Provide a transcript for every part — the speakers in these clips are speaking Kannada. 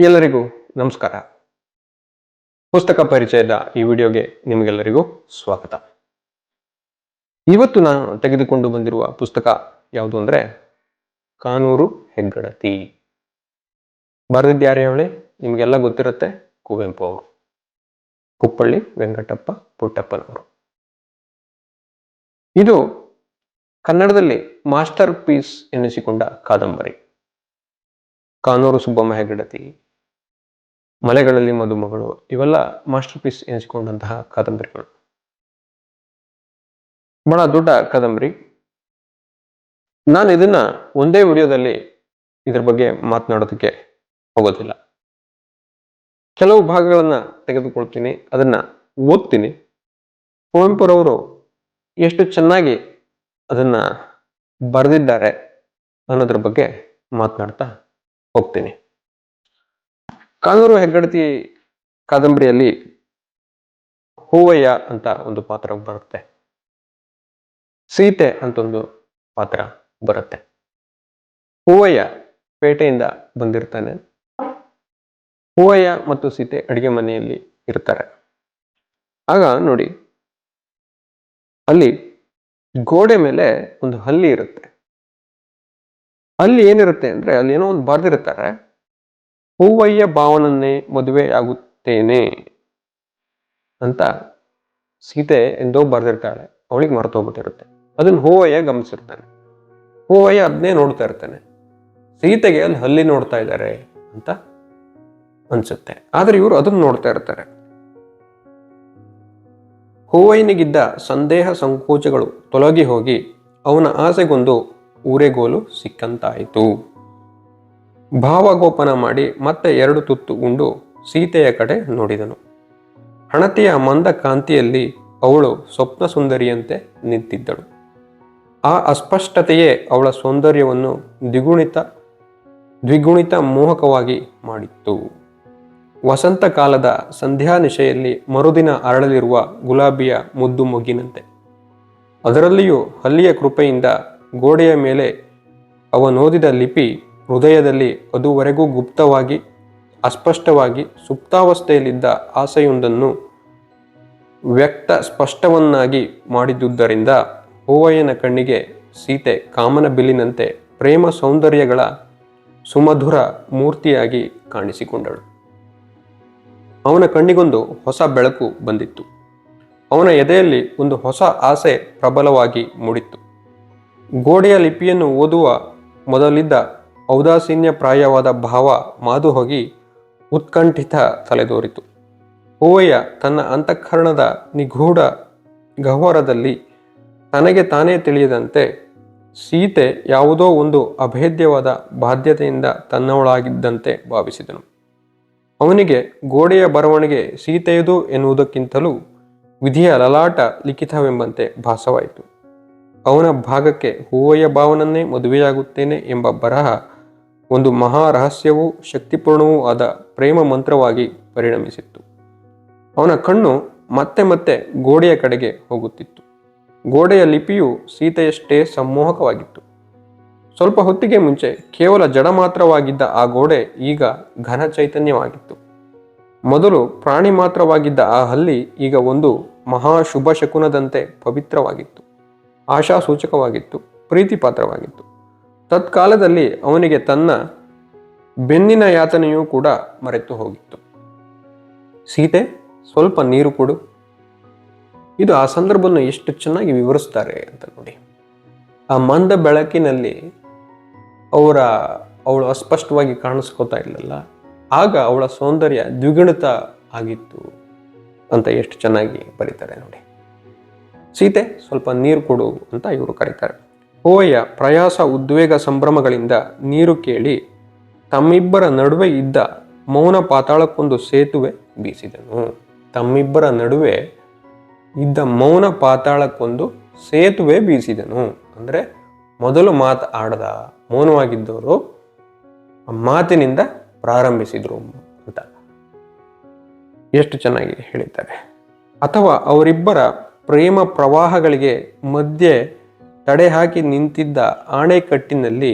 ಎಲ್ಲರಿಗೂ ನಮಸ್ಕಾರ. ಪುಸ್ತಕ ಪರಿಚಯದ ಈ ವಿಡಿಯೋಗೆ ನಿಮಗೆಲ್ಲರಿಗೂ ಸ್ವಾಗತ. ಇವತ್ತು ನಾನು ತೆಗೆದುಕೊಂಡು ಬಂದಿರುವ ಪುಸ್ತಕ ಯಾವುದು ಅಂದ್ರೆ ಕಾನೂರು ಹೆಗ್ಗಡತಿ. ಬರೆದಿದ್ಯಾರೇ ಹೇಳಿ? ನಿಮಗೆಲ್ಲ ಗೊತ್ತಿರುತ್ತೆ, ಕುವೆಂಪು ಅವರು, ಕುಪ್ಪಳ್ಳಿ ವೆಂಕಟಪ್ಪ ಪುಟ್ಟಪ್ಪನವರು. ಇದು ಕನ್ನಡದಲ್ಲಿ ಮಾಸ್ಟರ್ ಪೀಸ್ ಎನಿಸಿಕೊಂಡ ಕಾದಂಬರಿ. ಕಾನೂರು ಸುಬ್ಬಮ್ಮ ಹೆಗ್ಗಡತಿ, ಮಲೆಗಳಲ್ಲಿ ಮದುಮಗಳು ಇವೆಲ್ಲ ಮಾಸ್ಟರ್ ಪೀಸ್ ಎನಿಸಿಕೊಂಡಂತಹ ಕಾದಂಬರಿಗಳು. ಬಹಳ ದೊಡ್ಡ ಕಾದಂಬರಿ. ನಾನು ಇದನ್ನ ಒಂದೇ ವಿಡಿಯೋದಲ್ಲಿ ಇದ್ರ ಬಗ್ಗೆ ಮಾತನಾಡೋದಕ್ಕೆ ಹೋಗೋದಿಲ್ಲ. ಕೆಲವು ಭಾಗಗಳನ್ನ ತೆಗೆದುಕೊಳ್ತೀನಿ, ಅದನ್ನ ಓದ್ತೀನಿ. ಕುವೆಂಪುರವರು ಎಷ್ಟು ಚೆನ್ನಾಗಿ ಅದನ್ನ ಬರೆದಿದ್ದಾರೆ ಅನ್ನೋದ್ರ ಬಗ್ಗೆ ಮಾತನಾಡ್ತಾ ಹೋಗ್ತೀನಿ. ಕಾನೂರು ಹೆಗ್ಗಡತಿ ಕಾದಂಬರಿಯಲ್ಲಿ ಹೂವಯ್ಯ ಅಂತ ಒಂದು ಪಾತ್ರ ಬರುತ್ತೆ, ಸೀತೆ ಅಂತ ಒಂದು ಪಾತ್ರ ಬರುತ್ತೆ. ಹೂವಯ್ಯ ಪೇಟೆಯಿಂದ ಬಂದಿರ್ತಾನೆ. ಹೂವಯ್ಯ ಮತ್ತು ಸೀತೆ ಅಡಿಗೆ ಮನೆಯಲ್ಲಿ ಇರ್ತಾರೆ. ಆಗ ನೋಡಿ, ಅಲ್ಲಿ ಗೋಡೆ ಮೇಲೆ ಒಂದು ಹಲ್ಲಿ ಇರುತ್ತೆ. ಅಲ್ಲಿ ಏನಿರುತ್ತೆ ಅಂದ್ರೆ, ಅಲ್ಲಿ ಏನೋ ಒಂದು ಬರೆದಿರ್ತಾರೆ, ಹೂವಯ್ಯ ಭಾವನನ್ನೇ ಮದುವೆಯಾಗುತ್ತೇನೆ ಅಂತ ಸೀತೆ ಎಂದೋ ಬರೆದಿರ್ತಾಳೆ. ಅವಳಿಗೆ ಮರೆತೋಗ್ಬಿಟ್ಟಿರುತ್ತೆ. ಅದನ್ನ ಹೂವಯ್ಯ ಗಮನಿಸಿರ್ತಾನೆ. ಹೂವಯ್ಯ ಅದನ್ನೇ ನೋಡ್ತಾ ಇರ್ತಾನೆ. ಸೀತೆಗೆ ಅಲ್ಲಿ ಹಲ್ಲಿ ನೋಡ್ತಾ ಇದ್ದಾರೆ ಅಂತ ಅನ್ಸುತ್ತೆ. ಆದ್ರೆ ಇವರು ಅದನ್ನ ನೋಡ್ತಾ ಇರ್ತಾರೆ. ಹೂವಯ್ಯನಿಗಿದ್ದ ಸಂದೇಹ ಸಂಕೋಚಗಳು ತೊಲಗಿ ಹೋಗಿ ಅವನ ಆಸೆಗೊಂದು ಊರೆಗೋಲು ಸಿಕ್ಕಂತಾಯಿತು. ಭಾವಗೋಪನ ಮಾಡಿ ಮತ್ತೆ 2 ತುತ್ತು ಉಂಡು ಸೀತೆಯ ಕಡೆ ನೋಡಿದನು. ಹಣತೆಯ ಮಂದ ಕಾಂತಿಯಲ್ಲಿ ಅವಳು ಸ್ವಪ್ನ ಸುಂದರಿಯಂತೆ ನಿಂತಿದ್ದಳು. ಆ ಅಸ್ಪಷ್ಟತೆಯೇ ಅವಳ ಸೌಂದರ್ಯವನ್ನು ದ್ವಿಗುಣಿತ ಮೋಹಕವಾಗಿ ಮಾಡಿತ್ತು. ವಸಂತ ಕಾಲದ ಸಂಧ್ಯಾ ನಿಶೆಯಲ್ಲಿ ಮರುದಿನ ಅರಳಲಿರುವ ಗುಲಾಬಿಯ ಮುದ್ದು ಮೊಗ್ಗಿನಂತೆ. ಅದರಲ್ಲಿಯೂ ಹಲ್ಲಿಯ ಕೃಪೆಯಿಂದ ಗೋಡೆಯ ಮೇಲೆ ಅವನೋದಿದ ಲಿಪಿ ಹೃದಯದಲ್ಲಿ ಅದುವರೆಗೂ ಗುಪ್ತವಾಗಿ ಅಸ್ಪಷ್ಟವಾಗಿ ಸುಪ್ತಾವಸ್ಥೆಯಲ್ಲಿದ್ದ ಆಸೆಯೊಂದನ್ನು ವ್ಯಕ್ತ ಸ್ಪಷ್ಟವನ್ನಾಗಿ ಮಾಡಿದ್ದುದರಿಂದ ಹೂವಯ್ಯನ ಕಣ್ಣಿಗೆ ಸೀತೆ ಕಾಮನ ಬಿಲ್ಲಿನಂತೆ ಪ್ರೇಮ ಸೌಂದರ್ಯಗಳ ಸುಮಧುರ ಮೂರ್ತಿಯಾಗಿ ಕಾಣಿಸಿಕೊಂಡಳು. ಅವನ ಕಣ್ಣಿಗೊಂದು ಹೊಸ ಬೆಳಕು ಬಂದಿತ್ತು. ಅವನ ಎದೆಯಲ್ಲಿ ಒಂದು ಹೊಸ ಆಸೆ ಪ್ರಬಲವಾಗಿ ಮೂಡಿತ್ತು. ಗೋಡೆಯ ಲಿಪಿಯನ್ನು ಓದುವ ಮೊದಲಿದ್ದ ಔದಾಸೀನ್ಯಪ್ರಾಯವಾದ ಭಾವ ಮಾದು ಹೋಗಿ ಉತ್ಕಂಠಿತ ತಲೆದೋರಿತು. ಹೂವಯ್ಯ ತನ್ನ ಅಂತಃಕರಣದ ನಿಗೂಢ ಗಹ್ವರದಲ್ಲಿ ತನಗೆ ತಾನೇ ತಿಳಿಯದಂತೆ ಸೀತೆ ಯಾವುದೋ ಒಂದು ಅಭೇದ್ಯವಾದ ಬಾಧ್ಯತೆಯಿಂದ ತನ್ನವಳಾಗಿದ್ದಂತೆ ಭಾವಿಸಿದನು. ಅವನಿಗೆ ಗೋಡೆಯ ಬರವಣಿಗೆ ಸೀತೆಯದು ಎನ್ನುವುದಕ್ಕಿಂತಲೂ ವಿಧಿಯ ಲಲಾಟ ಲಿಖಿತವೆಂಬಂತೆ ಭಾಸವಾಯಿತು. ಅವನ ಭಾಗಕ್ಕೆ ಹೂವಯ್ಯ ಭಾವನನ್ನೇ ಮದುವೆಯಾಗುತ್ತೇನೆ ಎಂಬ ಬರಹ ಒಂದು ಮಹಾರಹಸ್ಯವೂ ಶಕ್ತಿಪೂರ್ಣವೂ ಆದ ಪ್ರೇಮ ಮಂತ್ರವಾಗಿ ಪರಿಣಮಿಸಿತ್ತು. ಅವನ ಕಣ್ಣು ಮತ್ತೆ ಮತ್ತೆ ಗೋಡೆಯ ಕಡೆಗೆ ಹೋಗುತ್ತಿತ್ತು. ಗೋಡೆಯ ಲಿಪಿಯು ಸೀತೆಯಷ್ಟೇ ಸಮ್ಮೋಹಕವಾಗಿತ್ತು. ಸ್ವಲ್ಪ ಹೊತ್ತಿಗೆ ಮುಂಚೆ ಕೇವಲ ಜಡ ಮಾತ್ರವಾಗಿದ್ದ ಆ ಗೋಡೆ ಈಗ ಘನ ಚೈತನ್ಯವಾಗಿತ್ತು. ಮೊದಲು ಪ್ರಾಣಿ ಮಾತ್ರವಾಗಿದ್ದ ಆ ಹಲ್ಲಿ ಈಗ ಒಂದು ಮಹಾ ಶುಭ ಶಕುನದಂತೆ ಪವಿತ್ರವಾಗಿತ್ತು, ಆಶಾಸೂಚಕವಾಗಿತ್ತು, ಪ್ರೀತಿ ಪಾತ್ರವಾಗಿತ್ತು. ತತ್ಕಾಲದಲ್ಲಿ ಅವನಿಗೆ ತನ್ನ ಬೆನ್ನಿನ ಯಾತನೆಯೂ ಕೂಡ ಮರೆತು ಹೋಗಿತ್ತು. ಸೀತೆ, ಸ್ವಲ್ಪ ನೀರು ಕೊಡು. ಇದು ಆ ಸಂದರ್ಭವನ್ನು ಎಷ್ಟು ಚೆನ್ನಾಗಿ ವಿವರಿಸ್ತಾರೆ ಅಂತ ನೋಡಿ. ಆ ಮಂದ ಬೆಳಕಿನಲ್ಲಿ ಅವಳು ಅಸ್ಪಷ್ಟವಾಗಿ ಕಾಣಿಸ್ಕೋತಾ ಇರಲಿಲ್ಲ. ಆಗ ಅವಳ ಸೌಂದರ್ಯ ದ್ವಿಗುಣಿತ ಆಗಿತ್ತು ಅಂತ ಎಷ್ಟು ಚೆನ್ನಾಗಿ ಬರೀತಾರೆ ನೋಡಿ. ಸೀತೆ, ಸ್ವಲ್ಪ ನೀರು ಕೊಡು ಅಂತ ಇವರು ಕರೀತಾರೆ. ಹೂವಯ್ಯ ಪ್ರಯಾಸ ಉದ್ವೇಗ ಸಂಭ್ರಮಗಳಿಂದ ನೀರು ಕೇಳಿ ತಮ್ಮಿಬ್ಬರ ನಡುವೆ ಇದ್ದ ಮೌನ ಪಾತಾಳಕ್ಕೊಂದು ಸೇತುವೆ ಬೀಸಿದನು. ತಮ್ಮಿಬ್ಬರ ನಡುವೆ ಇದ್ದ ಮೌನ ಪಾತಾಳಕ್ಕೊಂದು ಸೇತುವೆ ಬೀಸಿದನು ಅಂದ್ರೆ ಮೊದಲು ಮಾತು ಆಡದ ಮೌನವಾಗಿದ್ದವರು ಮಾತಿನಿಂದ ಪ್ರಾರಂಭಿಸಿದ್ರು ಅಂತ ಎಷ್ಟು ಚೆನ್ನಾಗಿ ಹೇಳಿದ್ದಾರೆ. ಅಥವಾ ಅವರಿಬ್ಬರ ಪ್ರೇಮ ಪ್ರವಾಹಗಳಿಗೆ ಮಧ್ಯೆ ತಡೆ ಹಾಕಿ ನಿಂತಿದ್ದ ಆಣೆಕಟ್ಟಿನಲ್ಲಿ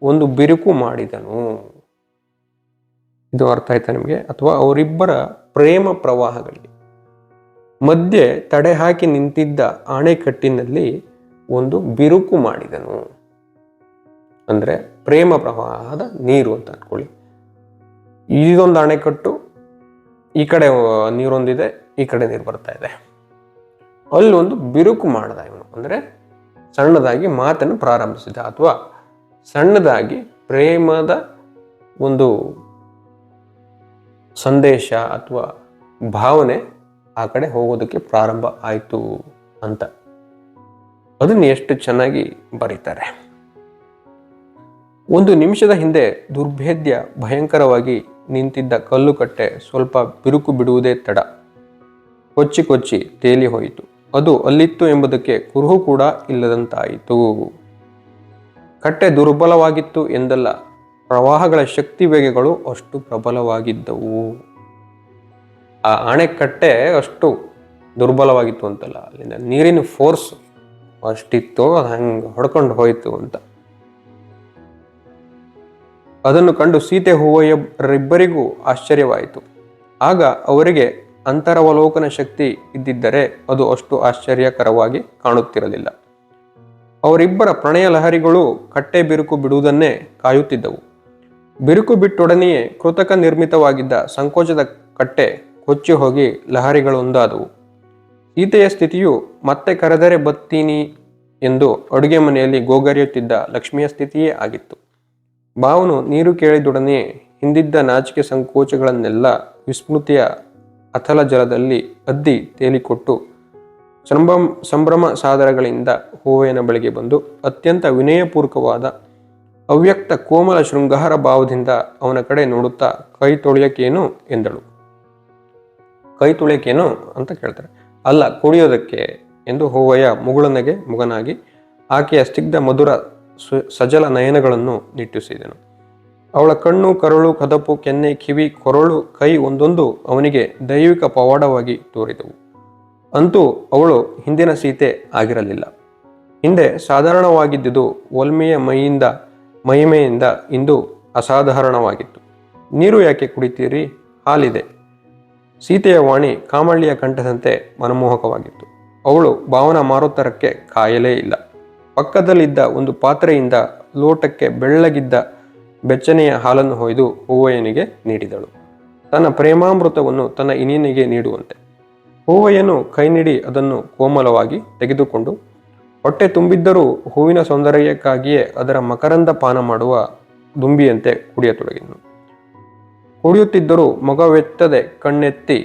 ಒಂದು ಬಿರುಕು ಮಾಡಿದನು. ಇದು ಅರ್ಥ ಆಯ್ತಾ ನಿಮಗೆ? ಅಥವಾ ಅವರಿಬ್ಬರ ಪ್ರೇಮ ಪ್ರವಾಹಗಳಿಗೆ ಮಧ್ಯೆ ತಡೆ ಹಾಕಿ ನಿಂತಿದ್ದ ಆಣೆಕಟ್ಟಿನಲ್ಲಿ ಒಂದು ಬಿರುಕು ಮಾಡಿದನು. ಅಂದ್ರೆ ಪ್ರೇಮ ಪ್ರವಾಹದ ನೀರು ಅಂತ ಅನ್ಕೊಳ್ಳಿ. ಇದೊಂದು ಅಣೆಕಟ್ಟು, ಈ ಕಡೆ ನೀರೊಂದಿದೆ, ಈ ಕಡೆ ನೀರು ಬರ್ತಾ ಇದೆ. ಅಲ್ಲೊಂದು ಬಿರುಕು ಮಾಡ್ದ ಇವನು. ಅಂದ್ರೆ ಸಣ್ಣದಾಗಿ ಮಾತನ್ನು ಪ್ರಾರಂಭಿಸಿದ, ಅಥವಾ ಸಣ್ಣದಾಗಿ ಪ್ರೇಮದ ಒಂದು ಸಂದೇಶ ಅಥವಾ ಭಾವನೆ ಆ ಕಡೆ ಹೋಗೋದಕ್ಕೆ ಪ್ರಾರಂಭ ಆಯಿತು ಅಂತ. ಅದನ್ನು ಎಷ್ಟು ಚೆನ್ನಾಗಿ ಬರೀತಾರೆ. ಒಂದು ನಿಮಿಷದ ಹಿಂದೆ ದುರ್ಭೇದ್ಯ ಭಯಂಕರವಾಗಿ ನಿಂತಿದ್ದ ಕಲ್ಲುಕಟ್ಟೆ ಸ್ವಲ್ಪ ಬಿರುಕು ಬಿಡುವುದೇ ತಡ. ಕೊಚ್ಚಿ ಕೊಚ್ಚಿ ತೇಲಿ ಹೋಯಿತು. ಅದು ಅಲ್ಲಿತ್ತು ಎಂಬುದಕ್ಕೆ ಕುರುಹು ಕೂಡ ಇಲ್ಲದಂತಾಯಿತು. ಕಟ್ಟೆ ದುರ್ಬಲವಾಗಿತ್ತು ಎಂದಲ್ಲ, ಪ್ರವಾಹಗಳ ಶಕ್ತಿ ವೇಗಗಳು ಅಷ್ಟು ಪ್ರಬಲವಾಗಿದ್ದವು. ಆ ಅಣೆಕಟ್ಟೆ ಅಷ್ಟು ದುರ್ಬಲವಾಗಿತ್ತು ಅಂತಲ್ಲ, ಅಲ್ಲಿಂದ ನೀರಿನ ಫೋರ್ಸ್ ಅಷ್ಟಿತ್ತು, ಅದು ಹಂಗೆ ಹೊಡ್ಕೊಂಡು ಹೋಯಿತು ಅಂತ. ಅದನ್ನು ಕಂಡು ಸೀತೆ ಹೂವಯ್ಯರಿಬ್ಬರಿಗೂ ಆಶ್ಚರ್ಯವಾಯಿತು. ಆಗ ಅವರಿಗೆ ಅಂತರವಲೋಕನ ಶಕ್ತಿ ಇದ್ದಿದ್ದರೆ ಅದು ಅಷ್ಟು ಆಶ್ಚರ್ಯಕರವಾಗಿ ಕಾಣುತ್ತಿರಲಿಲ್ಲ. ಅವರಿಬ್ಬರ ಪ್ರಣಯ ಲಹರಿಗಳು ಕಟ್ಟೆ ಬಿರುಕು ಬಿಡುವುದನ್ನೇ ಕಾಯುತ್ತಿದ್ದವು. ಬಿರುಕು ಬಿಟ್ಟೊಡನೆಯೇ ಕೃತಕ ನಿರ್ಮಿತವಾಗಿದ್ದ ಸಂಕೋಚದ ಕಟ್ಟೆ ಕೊಚ್ಚಿ ಹೋಗಿ ಲಹರಿಗಳೊಂದಾದವು. ಸೀತೆಯ ಸ್ಥಿತಿಯು ಮತ್ತೆ ಕರೆದರೆ ಬತ್ತೀನಿ ಎಂದು ಅಡುಗೆ ಮನೆಯಲ್ಲಿ ಗೋಗರಿಯುತ್ತಿದ್ದ ಲಕ್ಷ್ಮಿಯ ಸ್ಥಿತಿಯೇ ಆಗಿತ್ತು. ಭಾವನು ನೀರು ಕೇಳಿದೊಡನೆ ಹಿಂದಿದ್ದ ನಾಚಿಕೆ ಸಂಕೋಚಗಳನ್ನೆಲ್ಲ ವಿಸ್ಮೃತಿಯ ಅಥಲ ಜಲದಲ್ಲಿ ಅದ್ದಿ ತೇಲಿಕೊಟ್ಟು ಸಂಭ್ರಮ ಸಾದರಗಳಿಂದ ಹೂವಯ್ಯನ ಬಳಿಗೆ ಬಂದು ಅತ್ಯಂತ ವಿನಯಪೂರ್ವಕವಾದ ಅವ್ಯಕ್ತ ಕೋಮಲ ಶೃಂಗಾರ ಭಾವದಿಂದ ಅವನ ಕಡೆ ನೋಡುತ್ತಾ ಕೈ ತೊಳೆಯಕೇನು ಎಂದಳು. ಕೈ ತೊಳೆಯಕೇನು ಅಂತ ಕೇಳ್ತಾರೆ. ಅಲ್ಲ, ಕುಡಿಯೋದಕ್ಕೆ ಎಂದು ಹೂವಯ್ಯ ಮುಗುಳನೆಗೆ ಮುಗನಾಗಿ ಆಕೆಯ ಸ್ನಿಗ್ಧ ಮಧುರ ಸಜಲ ನಯನಗಳನ್ನು ನಿಟ್ಟುಸಿದನು. ಅವಳ ಕಣ್ಣು, ಕರುಳು, ಕದಪು, ಕೆನ್ನೆ, ಕಿವಿ, ಕೊರಳು, ಕೈ ಒಂದೊಂದು ಅವನಿಗೆ ದೈವಿಕ ಪವಾಡವಾಗಿ ತೋರಿದವು. ಅಂತೂ ಅವಳು ಹಿಂದಿನ ಸೀತೆ ಆಗಿರಲಿಲ್ಲ. ಹಿಂದೆ ಸಾಧಾರಣವಾಗಿದ್ದುದು ಒಲ್ಮೆಯ ಮಹಿಮೆಯಿಂದ ಇಂದು ಅಸಾಧಾರಣವಾಗಿತ್ತು. ನೀರು ಯಾಕೆ ಕುಡಿತೀರಿ? ಹಾಲಿದೆ. ಸೀತೆಯ ವಾಣಿ ಕಾಮಳ್ಳಿಯ ಕಂಠದಂತೆ ಮನಮೋಹಕವಾಗಿತ್ತು. ಅವಳು ಭಾವನ ಮಾರುತ್ತರಕ್ಕೆ ಕಾಯಲೇ ಇಲ್ಲ. ಪಕ್ಕದಲ್ಲಿದ್ದ ಒಂದು ಪಾತ್ರೆಯಿಂದ ಲೋಟಕ್ಕೆ ಬೆಳ್ಳಗಿದ್ದ ಬೆಚ್ಚನೆಯ ಹಾಲನ್ನು ಹೊಯ್ದು ಹೂವಯ್ಯನಿಗೆ ನೀಡಿದಳು, ತನ್ನ ಪ್ರೇಮಾಮೃತವನ್ನು ತನ್ನ ಇನಿನಿಗೆ ನೀಡುವಂತೆ. ಹೂವಯ್ಯನು ಕೈ ನೀಡಿ ಅದನ್ನು ಕೋಮಲವಾಗಿ ತೆಗೆದುಕೊಂಡು ಹೊಟ್ಟೆ ತುಂಬಿದ್ದರೂ ಹೂವಿನ ಸೌಂದರ್ಯಕ್ಕಾಗಿಯೇ ಅದರ ಮಕರಂದ ಪಾನ ಮಾಡುವ ದುಂಬಿಯಂತೆ ಕುಡಿಯತೊಡಗಿದನು. ಕುಡಿಯುತ್ತಿದ್ದರೂ ಮೊಗವೆತ್ತದೆ ಕಣ್ಣೆತ್ತಿ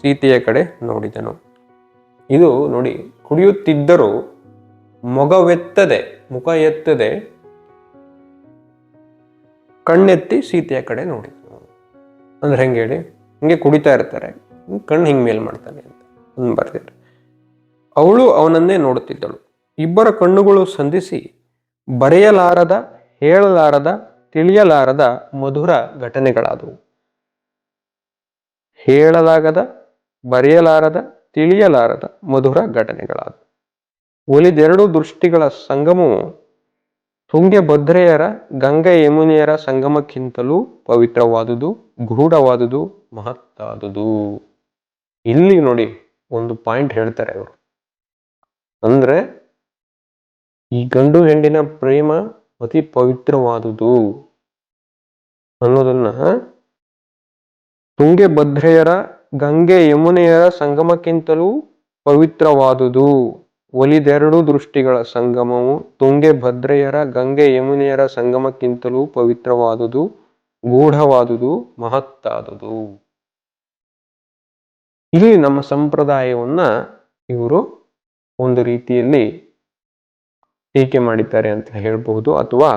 ಸೀತೆಯ ಕಡೆ ನೋಡಿದನು. ಇದು ನೋಡಿ, ಕುಡಿಯುತ್ತಿದ್ದರೂ ಮೊಗವೆತ್ತದೆ, ಮುಖ ಎತ್ತದೆ, ಕಣ್ಣೆತ್ತಿ ಸೀತೆಯ ಕಡೆ ನೋಡಿದನು. ಅಂದ್ರೆ ಹೆಂಗೆ ಹೇಳಿ, ಹಿಂಗೆ ಕುಡಿತಾ ಇರ್ತಾರೆ, ಕಣ್ಣು ಹಿಂಗೆ ಮೇಲ್ ಮಾಡ್ತಾನೆ ಅಂತ ಬರ್ತಾರೆ. ಅವಳು ಅವನನ್ನೇ ನೋಡುತ್ತಿದ್ದಳು. ಇಬ್ಬರ ಕಣ್ಣುಗಳು ಸಂಧಿಸಿ ಬರೆಯಲಾರದ, ಹೇಳಲಾರದ, ತಿಳಿಯಲಾರದ ಮಧುರ ಘಟನೆಗಳಾದವು. ಹೇಳಲಾಗದ, ಬರೆಯಲಾರದ, ತಿಳಿಯಲಾರದ ಮಧುರ ಘಟನೆಗಳಾದವು. ಒಲಿದೆರಡು ದೃಷ್ಟಿಗಳ ಸಂಗಮವು ತುಂಗಭದ್ರೆಯರ ಗಂಗೆ ಯಮುನೆಯರ ಸಂಗಮಕ್ಕಿಂತಲೂ ಪವಿತ್ರವಾದುದು, ಗೂಢವಾದುದು, ಮಹತ್ತಾದುದು. ಇಲ್ಲಿ ನೋಡಿ ಒಂದು ಪಾಯಿಂಟ್ ಹೇಳ್ತಾರೆ ಅವರು. ಅಂದ್ರೆ ಈ ಗಂಡು ಹೆಣ್ಣಿನ ಪ್ರೇಮ ಅತಿ ಪವಿತ್ರವಾದುದು ಅನ್ನೋದನ್ನ ತುಂಗಭದ್ರೆಯರ ಗಂಗೆ ಯಮುನೆಯರ ಸಂಗಮಕ್ಕಿಂತಲೂ ಪವಿತ್ರವಾದುದು. ಒಲಿದೆರಡು ದೃಷ್ಟಿಗಳ ಸಂಗಮವು ತುಂಗಭದ್ರೆಯರ ಗಂಗೆ ಯಮುನೆಯರ ಸಂಗಮಕ್ಕಿಂತಲೂ ಪವಿತ್ರವಾದುದು, ಗೂಢವಾದುದು, ಮಹತ್ತಾದುದು. ಇಲ್ಲಿ ನಮ್ಮ ಸಂಪ್ರದಾಯವನ್ನ ಇವರು ಒಂದು ರೀತಿಯಲ್ಲಿ ಟೀಕೆ ಮಾಡಿದ್ದಾರೆ ಅಂತ ಹೇಳ್ಬಹುದು, ಅಥವಾ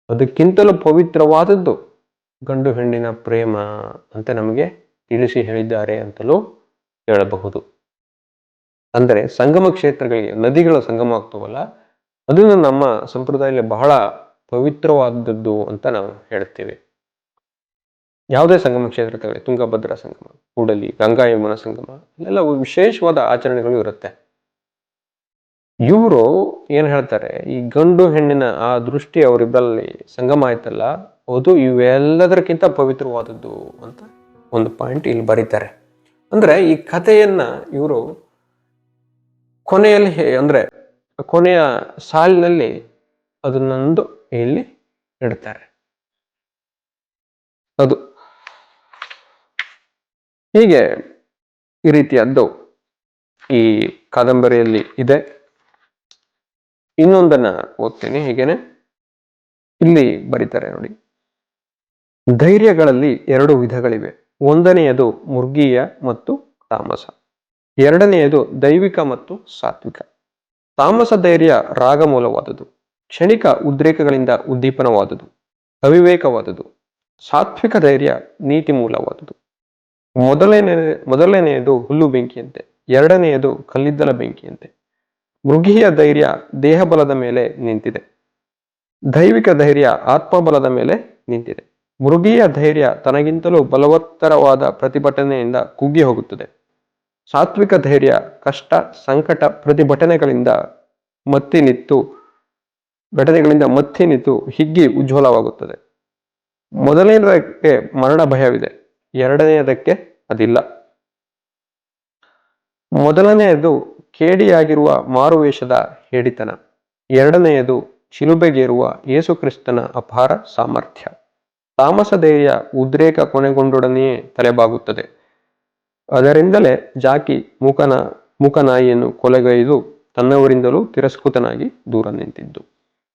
ಅದಕ್ಕಿಂತಲೂ ಪವಿತ್ರವಾದದ್ದು ಗಂಡು ಹೆಣ್ಣಿನ ಪ್ರೇಮ ಅಂತ ನಮಗೆ ತಿಳಿಸಿ ಹೇಳಿದ್ದಾರೆ ಅಂತಲೂ ಹೇಳಬಹುದು. ಅಂದರೆ ಸಂಗಮ ಕ್ಷೇತ್ರಗಳಿಗೆ ನದಿಗಳ ಸಂಗಮ ಆಗ್ತವಲ್ಲ, ಅದನ್ನು ನಮ್ಮ ಸಂಪ್ರದಾಯದಲ್ಲಿ ಬಹಳ ಪವಿತ್ರವಾದದ್ದು ಅಂತ ನಾವು ಹೇಳ್ತೇವೆ. ಯಾವುದೇ ಸಂಗಮ ಕ್ಷೇತ್ರ ತಗೊಳ್ಳಿ, ತುಂಗಭದ್ರಾ ಸಂಗಮ, ಕೂಡಲಿ, ಗಂಗಾ ಯಮುನಾ ಸಂಗಮ, ಇಲ್ಲೆಲ್ಲ ವಿಶೇಷವಾದ ಆಚರಣೆಗಳು ಇರುತ್ತೆ. ಇವರು ಏನ್ ಹೇಳ್ತಾರೆ, ಈ ಗಂಡು ಹೆಣ್ಣಿನ ಆ ದೃಷ್ಟಿ ಅವರಿಬ್ಬರಲ್ಲಿ ಸಂಗಮ ಆಯ್ತಲ್ಲ, ಅದು ಇವೆಲ್ಲದಕ್ಕಿಂತ ಪವಿತ್ರವಾದದ್ದು ಅಂತ ಒಂದು ಪಾಯಿಂಟ್ ಇಲ್ಲಿ ಬರೀತಾರೆ. ಅಂದ್ರೆ ಈ ಕಥೆಯನ್ನ ಇವರು ಕೊನೆಯಲ್ಲಿ ಅಂದ್ರೆ ಕೊನೆಯ ಸಾಲಿನಲ್ಲಿ ಅದನ್ನೊಂದು ಇಲ್ಲಿ ಇಡ್ತಾರೆ. ಅದು ಹೀಗೆ ಈ ರೀತಿಯದ್ದು ಈ ಕಾದಂಬರಿಯಲ್ಲಿ ಇದೆ. ಇನ್ನೊಂದನ್ನ ಓದ್ತೀನಿ. ಹೀಗೇನೆ ಇಲ್ಲಿ ಬರೀತಾರೆ ನೋಡಿ, ಧೈರ್ಯಗಳಲ್ಲಿ 2 ವಿಧಗಳಿವೆ. ಒಂದನೆಯದು ಮೃಗೀಯ ಮತ್ತು ತಾಮಸ, ಎರಡನೆಯದು ದೈವಿಕ ಮತ್ತು ಸಾತ್ವಿಕ. ತಾಮಸ ಧೈರ್ಯ ರಾಗ ಮೂಲವಾದುದು, ಕ್ಷಣಿಕ ಉದ್ರೇಕಗಳಿಂದ ಉದ್ದೀಪನವಾದುದು, ಅವಿವೇಕವಾದುದು. ಸಾತ್ವಿಕ ಧೈರ್ಯ ನೀತಿ ಮೂಲವಾದುದು. ಮೊದಲನೆಯದು ಹುಲ್ಲು ಬೆಂಕಿಯಂತೆ, ಎರಡನೆಯದು ಕಲ್ಲಿದ್ದಲ ಬೆಂಕಿಯಂತೆ. ಮೃಗೀಯ ಧೈರ್ಯ ದೇಹಬಲದ ಮೇಲೆ ನಿಂತಿದೆ, ದೈವಿಕ ಧೈರ್ಯ ಆತ್ಮಬಲದ ಮೇಲೆ ನಿಂತಿದೆ. ಮೃಗೀಯ ಧೈರ್ಯ ತನಗಿಂತಲೂ ಬಲವತ್ತರವಾದ ಪ್ರತಿಭಟನೆಯಿಂದ ಕುಗ್ಗಿ ಹೋಗುತ್ತದೆ. ಸಾತ್ವಿಕ ಧೈರ್ಯ ಕಷ್ಟ, ಸಂಕಟ, ಪ್ರತಿಭಟನೆಗಳಿಂದ ಮತ್ತಿ ನಿಂತು ಹಿಗ್ಗಿ ಉಜ್ವಲವಾಗುತ್ತದೆ. ಮೊದಲನೆಯದಕ್ಕೆ ಮರಣ ಭಯವಿದೆ, ಎರಡನೆಯದಕ್ಕೆ ಅದಿಲ್ಲ. ಮೊದಲನೆಯದು ಕೇಡಿಯಾಗಿರುವ ಮಾರುವೇಷದ ಹೇಡಿತನ, ಎರಡನೆಯದು ಶಿಲುಬೆಗೇರುವ ಯೇಸು ಕ್ರಿಸ್ತನ ಅಪಾರ ಸಾಮರ್ಥ್ಯ. ತಾಮಸ ಧೈರ್ಯ ಉದ್ರೇಕ ಕೊನೆಗೊಂಡೊಡನೆಯೇ ತಲೆಬಾಗುತ್ತದೆ. ಅದರಿಂದಲೇ ಜಾಕಿ ಮೂಕನಾಯಿಯನ್ನು ಕೊಲೆಗೈದು ತನ್ನವರಿಂದಲೂ ತಿರಸ್ಕೃತನಾಗಿ ದೂರ ನಿಂತಿದ್ದು.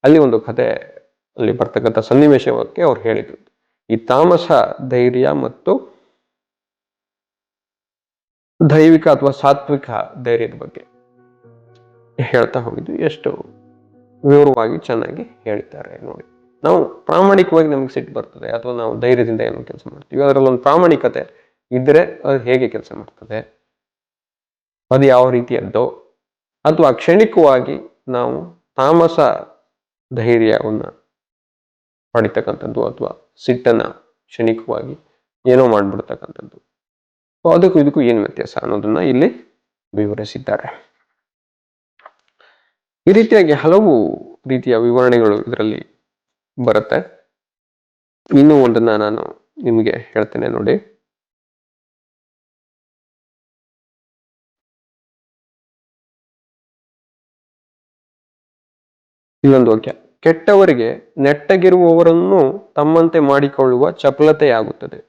ಅಲ್ಲಿ ಒಂದು ಕಥೆ ಅಲ್ಲಿ ಬರ್ತಕ್ಕಂಥ ಸನ್ನಿವೇಶಕ್ಕೆ ಅವ್ರು ಹೇಳಿದ್ರು ಈ ತಾಮಸ ಧೈರ್ಯ ಮತ್ತು ದೈವಿಕ ಅಥವಾ ಸಾತ್ವಿಕ ಧೈರ್ಯದ ಬಗ್ಗೆ ಹೇಳ್ತಾ ಹೋಗಿದ್ದು ಎಷ್ಟು ವಿವರವಾಗಿ ಚೆನ್ನಾಗಿ ಹೇಳ್ತಾರೆ ನೋಡಿ. ನಾವು ಪ್ರಾಮಾಣಿಕವಾಗಿ ನಮ್ಗೆ ಸಿಟ್ಟು ಬರ್ತದೆ ಅಥವಾ ನಾವು ಧೈರ್ಯದಿಂದ ಏನೋ ಕೆಲಸ ಮಾಡ್ತೀವಿ, ಅದರಲ್ಲಿ ಒಂದು ಪ್ರಾಮಾಣಿಕತೆ ಇದ್ರೆ ಅದು ಹೇಗೆ ಕೆಲಸ ಮಾಡ್ತದೆ, ಅದು ಯಾವ ರೀತಿಯದ್ದೋ, ಅಥವಾ ಕ್ಷಣಿಕವಾಗಿ ನಾವು ತಾಮಸ ಧೈರ್ಯವನ್ನು ಪಡಿತಕ್ಕಂಥದ್ದು ಅಥವಾ ಸಿಟ್ಟನ್ನ ಕ್ಷಣಿಕವಾಗಿ ಏನೋ ಮಾಡ್ಬಿಡ್ತಕ್ಕಂಥದ್ದು, ಅದಕ್ಕೂ ಇದಕ್ಕೂ ಏನು ವ್ಯತ್ಯಾಸ ಅನ್ನೋದನ್ನ ಇಲ್ಲಿ ವಿವರಿಸಿದ್ದಾರೆ. ಈ ರೀತಿಯಾಗಿ ಹಲವು ರೀತಿಯ ವಿವರಣೆಗಳು ಇದರಲ್ಲಿ ಬರುತ್ತೆ. ಇನ್ನೂ ಒಂದನ್ನ ನಾನು ನಿಮಗೆ ಹೇಳ್ತೇನೆ ನೋಡಿ. ಇಲ್ಲೊಂದು ವಾಕ್ಯ, ಕೆಟ್ಟವರಿಗೆ ನೆಟ್ಟಗಿರುವವರನ್ನು ತಮ್ಮಂತೆ ಮಾಡಿಕೊಳ್ಳುವ ಚಪಲತೆಯಾಗುತ್ತದೆ.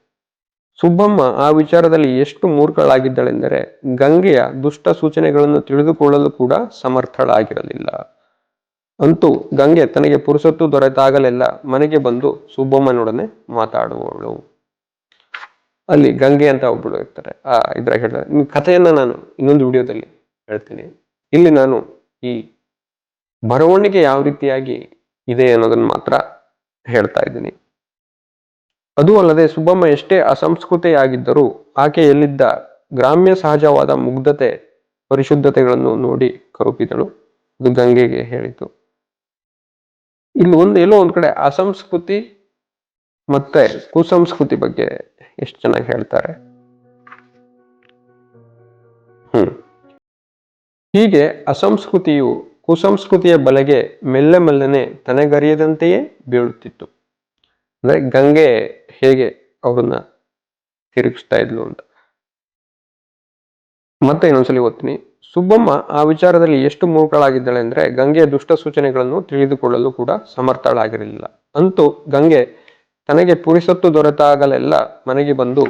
ಸುಬ್ಬಮ್ಮ ಆ ವಿಚಾರದಲ್ಲಿ ಎಷ್ಟು ಮೂರ್ಖಳಾಗಿದ್ದಳೆಂದರೆ ಗಂಗೆಯ ದುಷ್ಟ ಸೂಚನೆಗಳನ್ನು ತಿಳಿದುಕೊಳ್ಳಲು ಕೂಡ ಸಮರ್ಥಳಾಗಿರಲಿಲ್ಲ. ಅಂತೂ ಗಂಗೆ ತನಗೆ ಪುರುಸೊತ್ತು ದೊರೆತಾಗಲೆಲ್ಲ ಮನೆಗೆ ಬಂದು ಸುಬ್ಬಮ್ಮನೊಡನೆ ಮಾತಾಡುವವಳು. ಅಲ್ಲಿ ಗಂಗೆ ಅಂತ ಒಬ್ಬಳು ಇರ್ತಾರೆ. ಇದ್ರಾಗ ಹೇಳ್ತಾರೆ, ಈ ಕಥೆಯನ್ನ ನಾನು ಇನ್ನೊಂದು ವಿಡಿಯೋದಲ್ಲಿ ಹೇಳ್ತೀನಿ. ಇಲ್ಲಿ ನಾನು ಈ ಬರವಣಿಗೆ ಯಾವ ರೀತಿಯಾಗಿ ಇದೆ ಅನ್ನೋದನ್ನ ಮಾತ್ರ ಹೇಳ್ತಾ ಇದ್ದೀನಿ. ಅದೂ ಅಲ್ಲದೆ ಸುಬ್ಬಮ್ಮ ಎಷ್ಟೇ ಅಸಂಸ್ಕೃತೆಯಾಗಿದ್ದರೂ ಆಕೆಯಲ್ಲಿದ್ದ ಗ್ರಾಮ್ಯ ಸಹಜವಾದ ಮುಗ್ಧತೆ ಪರಿಶುದ್ಧತೆಗಳನ್ನು ನೋಡಿ ಕರುಪಿದಳು. ಅದು ಗಂಗೆಗೆ ಹೇಳಿತು. ಇಲ್ಲಿ ಎಲ್ಲೋ ಒಂದ್ ಕಡೆ ಅಸಂಸ್ಕೃತಿ ಮತ್ತೆ ಕುಸಂಸ್ಕೃತಿ ಬಗ್ಗೆ ಎಷ್ಟು ಚೆನ್ನಾಗಿ ಹೇಳ್ತಾರೆ. ಹೀಗೆ ಅಸಂಸ್ಕೃತಿಯು ಕುಸಂಸ್ಕೃತಿಯ ಬಲೆಗೆ ಮೆಲ್ಲನೆ ತನಗರಿಯದಂತೆಯೇ ಬೀಳುತ್ತಿತ್ತು. ಅಂದ್ರೆ ಗಂಗೆ ಹೇಗೆ ಅವ್ರನ್ನ ತಿರುಗಿಸ್ತಾ ಇದ್ಲು ಅಂತ. ಮತ್ತೆ ಇನ್ನೊಂದ್ಸಲಿ ಓದ್ತೀನಿ. ಸುಬ್ಬಮ್ಮ ಆ ವಿಚಾರದಲ್ಲಿ ಎಷ್ಟು ಮೂರ್ಖಳಾಗಿದ್ದಾಳೆ ಅಂದ್ರೆ ಗಂಗೆಯ ದುಷ್ಟ ಸೂಚನೆಗಳನ್ನು ತಿಳಿದುಕೊಳ್ಳಲು ಕೂಡ ಸಮರ್ಥಳಾಗಿರಲಿಲ್ಲ. ಅಂತೂ ಗಂಗೆ ತನಗೆ ಪುರಿಸೊತ್ತು ದೊರೆತಾಗಲೆಲ್ಲ ಮನೆಗೆ ಬಂದು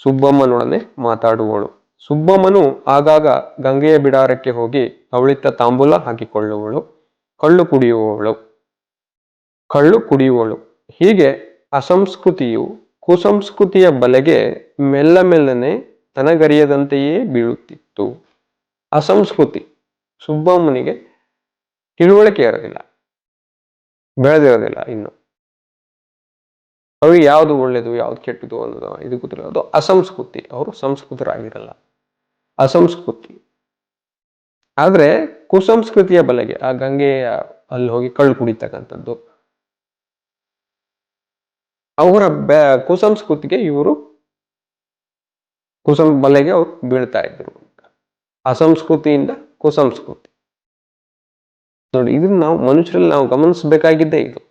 ಸುಬ್ಬಮ್ಮನೊಡನೆ ಮಾತಾಡುವವಳು. ಸುಬ್ಬಮ್ಮನು ಆಗಾಗ ಗಂಗೆಯ ಬಿಡಾರಕ್ಕೆ ಹೋಗಿ ಅವಳಿತ್ತ ತಾಂಬೂಲ ಹಾಕಿಕೊಳ್ಳುವವಳು, ಕಳ್ಳು ಕುಡಿಯುವವಳು. ಹೀಗೆ ಅಸಂಸ್ಕೃತಿಯು ಕುಸಂಸ್ಕೃತಿಯ ಬಲೆಗೆ ಮೆಲ್ಲನೆ ತನಗರಿಯದಂತೆಯೇ ಬೀಳುತ್ತಿತ್ತು. ಅಸಂಸ್ಕೃತಿ ಸುಬ್ಬಮ್ಮನಿಗೆ ತಿಳುವಳಿಕೆ ಇರೋದಿಲ್ಲ, ಬೆಳೆದಿರೋದಿಲ್ಲ. ಇನ್ನು ಅವ್ರಿಗೆ ಯಾವುದು ಒಳ್ಳೇದು ಯಾವ್ದು ಕೆಟ್ಟದು ಅನ್ನೋದು ಇದು ಗೊತ್ತಿಲ್ಲ. ಅದು ಅಸಂಸ್ಕೃತಿ. ಅವರು ಸಂಸ್ಕೃತರಾಗಿರಲ್ಲ, ಅಸಂಸ್ಕೃತಿ. ಆದ್ರೆ ಕುಸಂಸ್ಕೃತಿಯ ಬಲೆಗೆ ಆ ಗಂಗೆಯ ಅಲ್ಲಿ ಹೋಗಿ ಕಳ್ಳು ಕುಡಿತಕ್ಕಂಥದ್ದು, ಅವರ ಕುಸಂಸ್ಕೃತಿಗೆ ಇವರು ಬಲೆಗೆ ಅವ್ರು ಬೀಳ್ತಾ ಇದ್ರು. ಅಸಂಸ್ಕೃತಿಯಿಂದ ಕುಸಂಸ್ಕೃತಿ ನೋಡಿ. ಇದನ್ನ ನಾವು ಮನುಷ್ಯರಲ್ಲಿ ನಾವು ಗಮನಿಸಬೇಕಾಗಿದ್ದೇ ಇದು.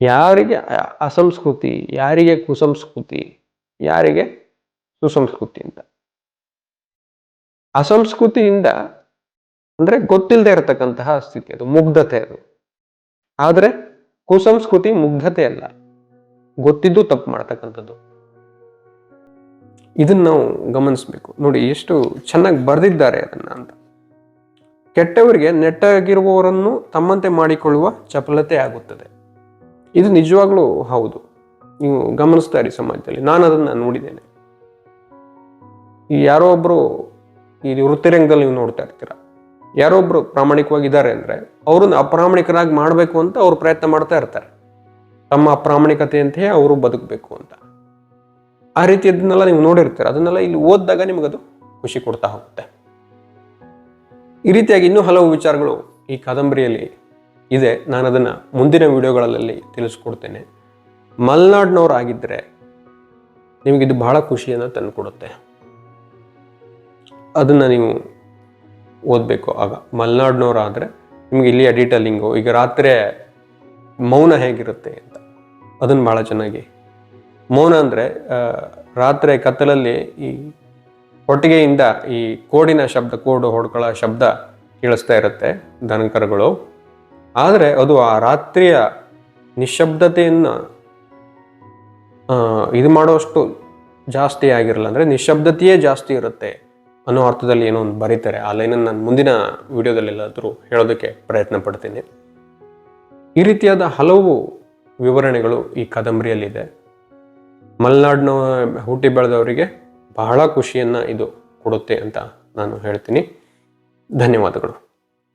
ಯಾರಿಗೆ ಅಸಂಸ್ಕೃತಿ, ಯಾರಿಗೆ ಕುಸಂಸ್ಕೃತಿ, ಯಾರಿಗೆ ಸುಸಂಸ್ಕೃತಿ ಅಂತ. ಅಸಂಸ್ಕೃತಿಯಿಂದ ಅಂದ್ರೆ ಗೊತ್ತಿಲ್ಲದೆ ಇರತಕ್ಕಂತಹ ಸ್ಥಿತಿ, ಅದು ಮುಗ್ಧತೆ ಅದು. ಆದ್ರೆ ಕುಸಂಸ್ಕೃತಿ ಮುಗ್ಧತೆ ಅಲ್ಲ, ಗೊತ್ತಿದ್ದು ತಪ್ಪು ಮಾಡ್ತಕ್ಕಂಥದ್ದು. ಇದನ್ನ ನಾವು ಗಮನಿಸ್ಬೇಕು. ನೋಡಿ ಎಷ್ಟು ಚೆನ್ನಾಗಿ ಬರೆದಿದ್ದಾರೆ ಅದನ್ನ ಅಂತ. ಕೆಟ್ಟವರಿಗೆ ನೆಟ್ಟಾಗಿರುವವರನ್ನು ತಮ್ಮಂತೆ ಮಾಡಿಕೊಳ್ಳುವ ಚಪಲತೆ ಆಗುತ್ತದೆ. ಇದು ನಿಜವಾಗ್ಲೂ ಹೌದು. ನೀವು ಗಮನಿಸ್ತಾ ಇರಿ ಸಮಾಜದಲ್ಲಿ, ನಾನು ಅದನ್ನ ನೋಡಿದ್ದೇನೆ. ಈ ಯಾರೋ ಒಬ್ರು ಈ ವೃತ್ತಿರಂಗದಲ್ಲಿ ನೀವು ನೋಡ್ತಾ ಇರ್ತೀರ, ಯಾರೋ ಒಬ್ರು ಪ್ರಾಮಾಣಿಕವಾಗಿದ್ದಾರೆ ಅಂದ್ರೆ ಅವ್ರನ್ನ ಅಪ್ರಾಮಾಣಿಕರಾಗಿ ಮಾಡ್ಬೇಕು ಅಂತ ಅವ್ರು ಪ್ರಯತ್ನ ಮಾಡ್ತಾ ಇರ್ತಾರೆ. ತಮ್ಮ ಅಪ್ರಾಮಾಣಿಕತೆಯಂತೆಯೇ ಅವರು ಬದುಕಬೇಕು ಅಂತ. ಆ ರೀತಿಯದನ್ನೆಲ್ಲ ನೀವು ನೋಡಿರ್ತೀರ. ಅದನ್ನೆಲ್ಲ ಇಲ್ಲಿ ಓದಿದಾಗ ನಿಮಗದು ಖುಷಿ ಕೊಡ್ತಾ ಹೋಗುತ್ತೆ. ಈ ರೀತಿಯಾಗಿ ಇನ್ನೂ ಹಲವು ವಿಚಾರಗಳು ಈ ಕಾದಂಬರಿಯಲ್ಲಿ ಇದೆ. ನಾನು ಅದನ್ನ ಮುಂದಿನ ವಿಡಿಯೋಗಳಲ್ಲಿ ತಿಳಿಸ್ಕೊಡ್ತೇನೆ. ಮಲೆನಾಡಿನವರಾಗಿದ್ದರೆ ನಿಮಗಿದು ಬಹಳ ಖುಷಿಯನ್ನು ತಂದುಕೊಡುತ್ತೆ. ಅದನ್ನ ನೀವು ಓದಬೇಕು. ಆಗ ಮಲೆನಾಡಿನವರಾದರೆ ನಿಮ್ಗೆ ಇಲ್ಲಿಯ ಡೀಟೇಲಿಂಗು, ಈಗ ರಾತ್ರಿ ಮೌನ ಹೇಗಿರುತ್ತೆ ಅಂತ ಅದನ್ನು ಭಾಳ ಚೆನ್ನಾಗಿ. ಮೌನ ಅಂದರೆ ರಾತ್ರಿ ಕತ್ತಲಲ್ಲಿ ಈ ಕೊಟ್ಟಿಗೆಯಿಂದ ಈ ಕೋಡಿನ ಶಬ್ದ, ಕೋಡು ಹೊಡ್ಕೊಳ್ಳೋ ಶಬ್ದ ಕೇಳಿಸ್ತಾ ಇರುತ್ತೆ, ದನಕರುಗಳು. ಆದರೆ ಅದು ಆ ರಾತ್ರಿಯ ನಿಶಬ್ದತೆಯನ್ನು ಇದು ಮಾಡೋಷ್ಟು ಜಾಸ್ತಿ ಆಗಿರಲ್ಲ, ಅಂದರೆ ನಿಶಬ್ದತೆಯೇ ಜಾಸ್ತಿ ಇರುತ್ತೆ ಅನ್ನೋ ಅರ್ಥದಲ್ಲಿ ಏನೋ ಒಂದು ಬರೀತಾರೆ. ಆ ಲೈನನ್ನು ನಾನು ಮುಂದಿನ ವಿಡಿಯೋದಲ್ಲಿ ಎಲ್ಲಾದರೂ ಹೇಳೋದಕ್ಕೆ ಪ್ರಯತ್ನ ಪಡ್ತೀನಿ. ಈ ರೀತಿಯಾದ ಹಲವು ವಿವರಣೆಗಳು ಈ ಕಾದಂಬರಿಯಲ್ಲಿದೆ. ಮಲೆನಾಡಿನ ಹುಟ್ಟಿ ಬೆಳೆದವರಿಗೆ ಬಹಳ ಖುಷಿಯನ್ನು ಇದು ಕೊಡುತ್ತೆ ಅಂತ ನಾನು ಹೇಳ್ತೀನಿ. ಧನ್ಯವಾದಗಳು.